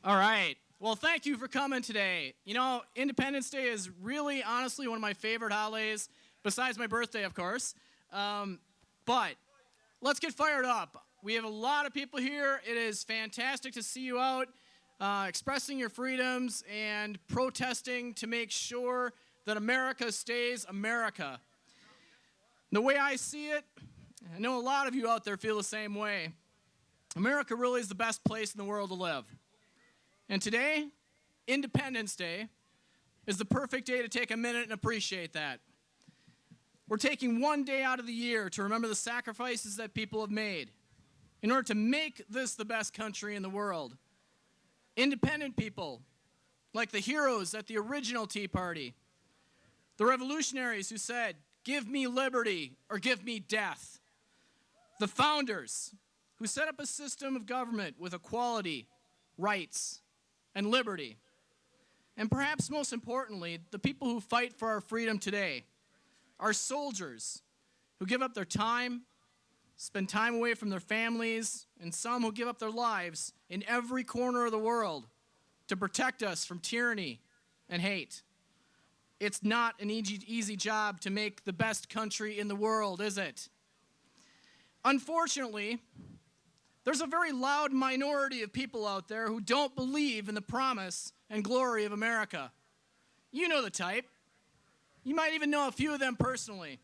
All right. Well, thank you for coming today. You know, Independence Day is really, honestly, one of my favorite holidays, besides my birthday, of course. But let's get fired up. We have a lot of people here. It is fantastic to see you out expressing your freedoms and protesting to make sure that America stays America. The way I see it, I know a lot of you out there feel the same way. America really is the best place in the world to live. And today, Independence Day, is the perfect day to take a minute and appreciate that. We're taking one day out of the year to remember the sacrifices that people have made in order to make this the best country in the world. Independent people, like the heroes at the original Tea Party, the revolutionaries who said, "Give me liberty or give me death." The founders who set up a system of government with equality, rights, and liberty. And perhaps most importantly, the people who fight for our freedom today, our soldiers who give up their time, spend time away from their families, and some who give up their lives in every corner of the world to protect us from tyranny and hate. It's not an easy job to make the best country in the world, is it? Unfortunately, there's a very loud minority of people out there who don't believe in the promise and glory of America. You know the type. You might even know a few of them personally.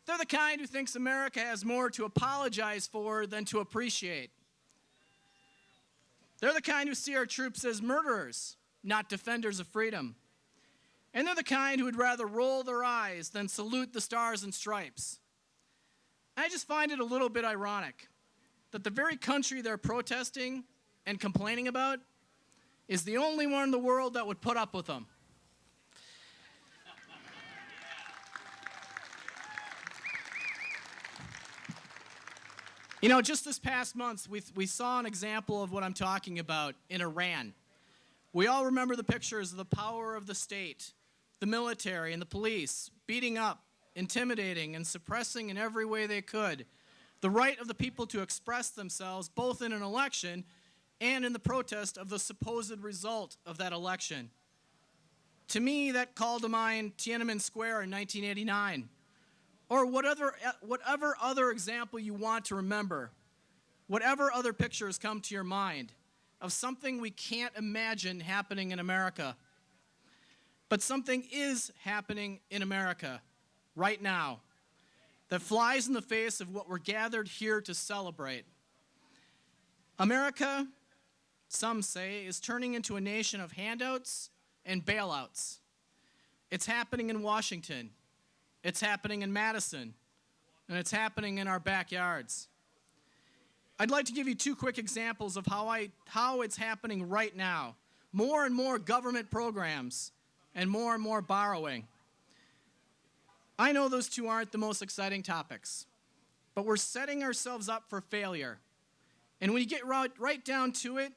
They're the kind who thinks America has more to apologize for than to appreciate. They're the kind who see our troops as murderers, not defenders of freedom. And they're the kind who would rather roll their eyes than salute the stars and stripes. I just find it a little bit ironic that the very country they're protesting and complaining about is the only one in the world that would put up with them. You know, just this past month, we saw an example of what I'm talking about in Iran. We all remember the pictures of the power of the state, the military, and the police beating up, intimidating, and suppressing in every way they could the right of the people to express themselves both in an election and in the protest of the supposed result of that election. To me, that called to mind Tiananmen Square in 1989, or whatever other example you want to remember, whatever other pictures come to your mind of something we can't imagine happening in America. But something is happening in America right now that flies in the face of what we're gathered here to celebrate. America, some say, is turning into a nation of handouts and bailouts. It's happening in Washington, it's happening in Madison, and it's happening in our backyards. I'd like to give you two quick examples of how it's happening right now. More and more government programs and more borrowing. I know those two aren't the most exciting topics, but we're setting ourselves up for failure. And when you get right down to it,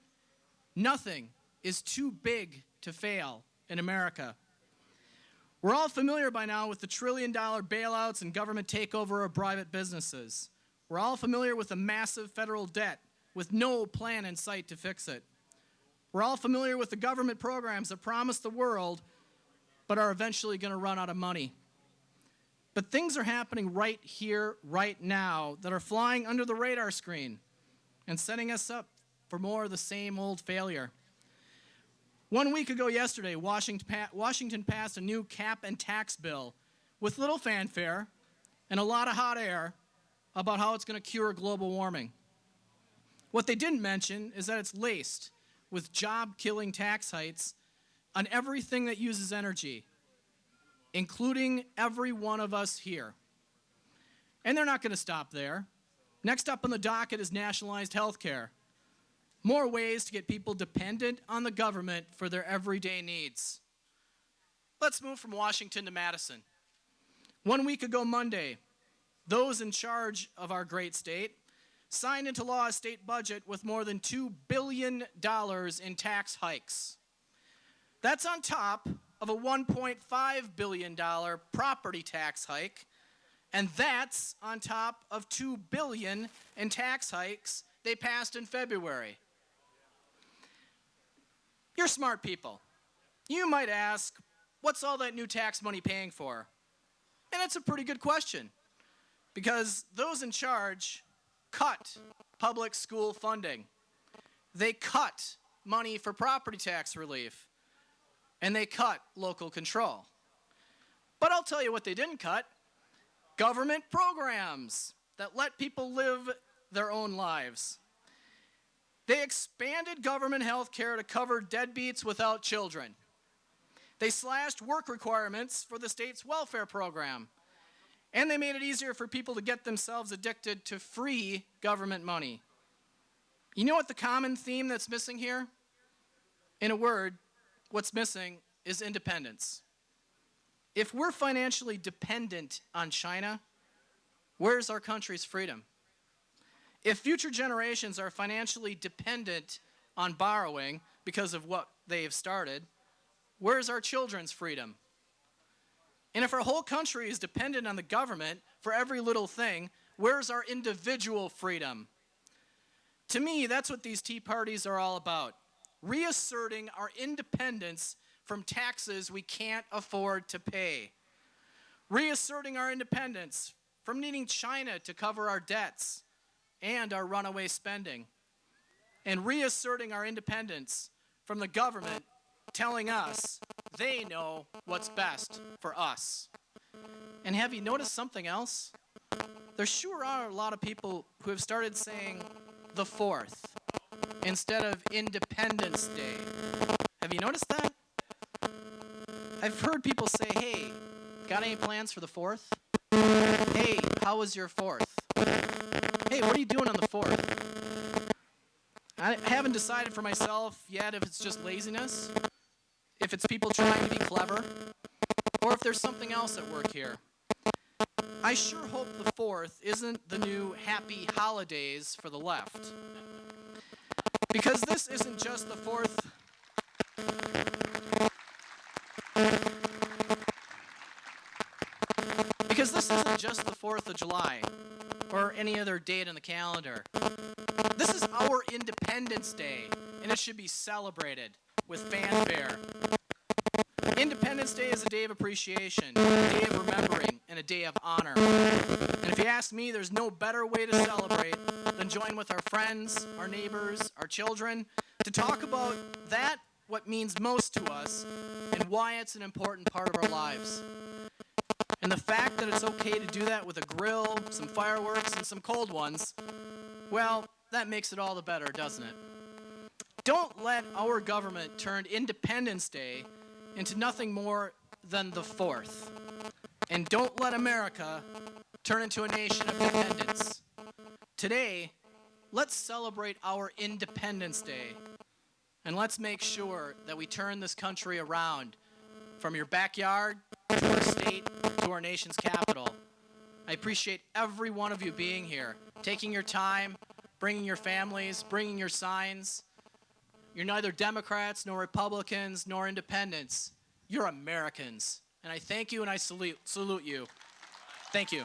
nothing is too big to fail in America. We're all familiar by now with the trillion-dollar bailouts and government takeover of private businesses. We're all familiar with the massive federal debt with no plan in sight to fix it. We're all familiar with the government programs that promise the world but are eventually going to run out of money. But things are happening right here, right now, that are flying under the radar screen and setting us up for more of the same old failure. 1 week ago yesterday, Washington passed a new cap and tax bill with little fanfare and a lot of hot air about how it's going to cure global warming. What they didn't mention is that it's laced with job-killing tax hikes on everything that uses energy, including every one of us here. And they're not going to stop there. Next up on the docket is nationalized health care. More ways to get people dependent on the government for their everyday needs. Let's move from Washington to Madison. 1 week ago Monday, those in charge of our great state signed into law a state budget with more than $2 billion in tax hikes. That's on top of a $1.5 billion property tax hike, and that's on top of $2 billion in tax hikes they passed in February. You're smart people. You might ask, what's all that new tax money paying for? And that's a pretty good question, because those in charge cut public school funding. They cut money for property tax relief, and they cut local control. But I'll tell you what they didn't cut: government programs that let people live their own lives. They expanded government health care to cover deadbeats without children. They slashed work requirements for the state's welfare program. And they made it easier for people to get themselves addicted to free government money. You know what the common theme that's missing here? In a word, what's missing is independence. If we're financially dependent on China, where's our country's freedom? If future generations are financially dependent on borrowing because of what they've started, where's our children's freedom? And if our whole country is dependent on the government for every little thing, where's our individual freedom? To me, that's what these tea parties are all about: reasserting our independence from taxes we can't afford to pay, reasserting our independence from needing China to cover our debts and our runaway spending, and reasserting our independence from the government telling us they know what's best for us. And have you noticed something else? There sure are a lot of people who have started saying the 4th instead of Independence Day. Have you noticed that? I've heard people say, hey, got any plans for the 4th? Hey, how was your 4th? Hey, what are you doing on the 4th? I haven't decided for myself yet if it's just laziness, if it's people trying to be clever, or if there's something else at work here. I sure hope the 4th isn't the new happy holidays for the left. Because this isn't just the 4th. Because this isn't just the 4th of July or any other date on the calendar. This is our Independence Day, and it should be celebrated with fanfare. Independence Day is a day of appreciation, a day of remembering, and a day of honor. And if you ask me, there's no better way to celebrate than join with our friends, our neighbors, our children, to talk about that, what means most to us, and why it's an important part of our lives. And the fact that it's okay to do that with a grill, some fireworks, and some cold ones, well, that makes it all the better, doesn't it? Don't let our government turn Independence Day into nothing more than the 4th. And don't let America turn into a nation of dependents. Today, let's celebrate our Independence Day. And let's make sure that we turn this country around from your backyard to our state to our nation's capital. I appreciate every one of you being here, taking your time, bringing your families, bringing your signs. You're neither Democrats, nor Republicans, nor independents. You're Americans. And I thank you and I salute you. Thank you.